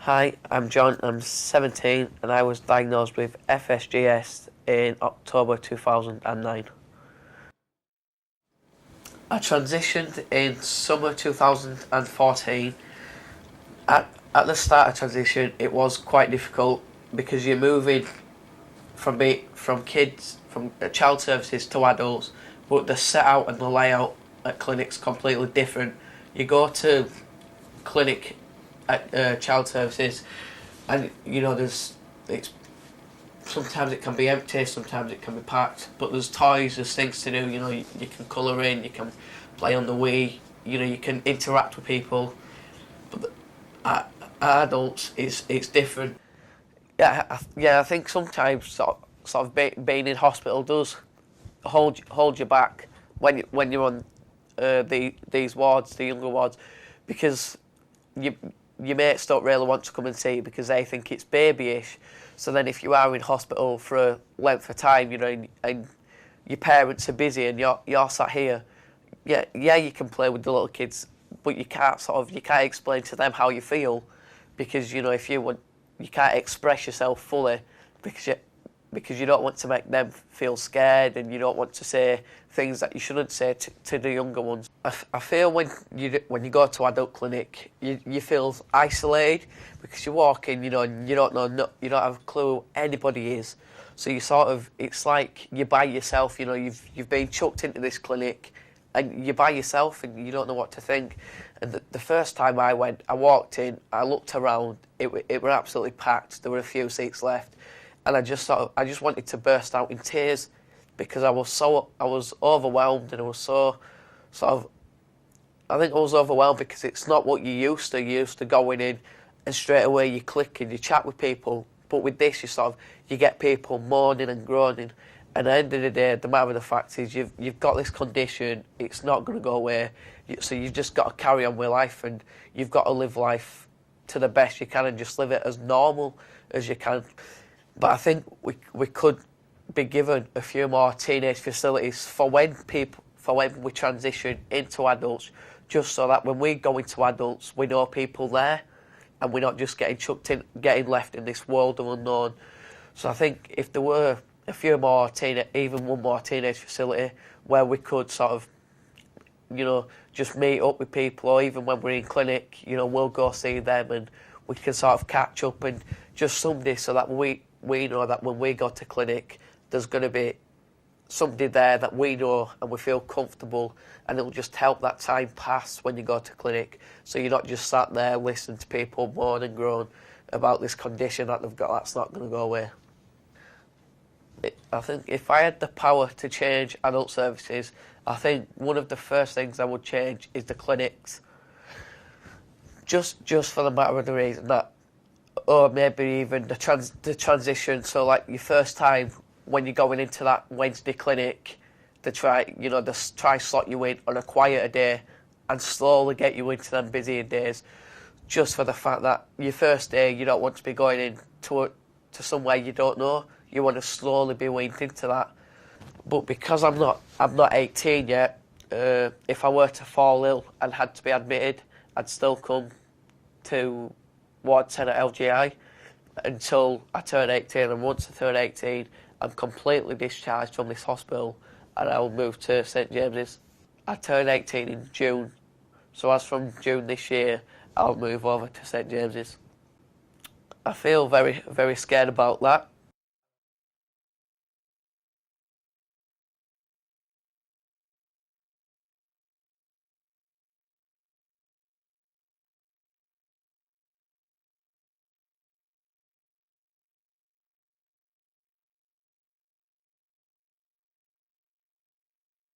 Hi, I'm John. I'm 17 and I was diagnosed with FSGS in October 2009. I transitioned in summer 2014. At the start of transition, it was quite difficult because you're moving from kids from child services to adults, but the set out and the layout at clinics completely different. You go to clinic at child services, and there's it's sometimes it can be empty, sometimes it can be packed, but there's toys, there's things to do. You can colour in, you can play on the Wii, you can interact with people. But adults, it's different. I think sometimes being in hospital does hold you back when you're on these wards, the younger wards, because you your mates don't really want to come and see you because they think it's babyish. So then if you are in hospital for a length of time, and your parents are busy and you're sat here, you can play with the little kids, but you can't explain to them how you feel, because if you can't express yourself fully, because you don't want to make them feel scared, and you don't want to say things that you shouldn't say to the younger ones. I feel when you go to adult clinic, you feel isolated because you walk in, and you don't know, you don't have a clue who anybody is. So it's like you're by yourself. You've been chucked into this clinic, and you're by yourself, and you don't know what to think. And the first time I went, I walked in, I looked around, it were absolutely packed. There were a few seats left. And I just wanted to burst out in tears, because I was overwhelmed, and I was I think I was overwhelmed because it's not what you used to. You used to going in and straight away you click and you chat with people. But with this, you get people moaning and groaning. And at the end of the day, the matter of the fact is you've got this condition. It's not going to go away. So you've just got to carry on with life, and you've got to live life to the best you can and just live it as normal as you can. But I think we could be given a few more teenage facilities for when we transition into adults, just so that when we go into adults, we know people there, and we're not just getting left in this world of unknown. So I think if there were a few more even one more teenage facility where we could just meet up with people, or even when we're in clinic, we'll go see them and we can catch up, and just somebody so that we know that when we go to clinic, there's going to be somebody there that we know and we feel comfortable, and it'll just help that time pass when you go to clinic, so you're not just sat there listening to people moan and groan about this condition that they've got that's not going to go away. I think if I had the power to change adult services, I think one of the first things I would change is the clinics. Just for the matter of the reason that, or maybe even the transition. So like your first time when you're going into that Wednesday clinic, they try slot you in on a quieter day and slowly get you into them busier days, just for the fact that your first day you don't want to be going in to somewhere you don't know. You want to slowly be weaned into that. But because I'm not 18 yet, if I were to fall ill and had to be admitted, I'd still come to Ward 10 at LGI until I turn 18, and once I turn 18, I'm completely discharged from this hospital and I'll move to St James's. I turn 18 in June, so as from June this year, I'll move over to St James's. I feel very, very scared about that,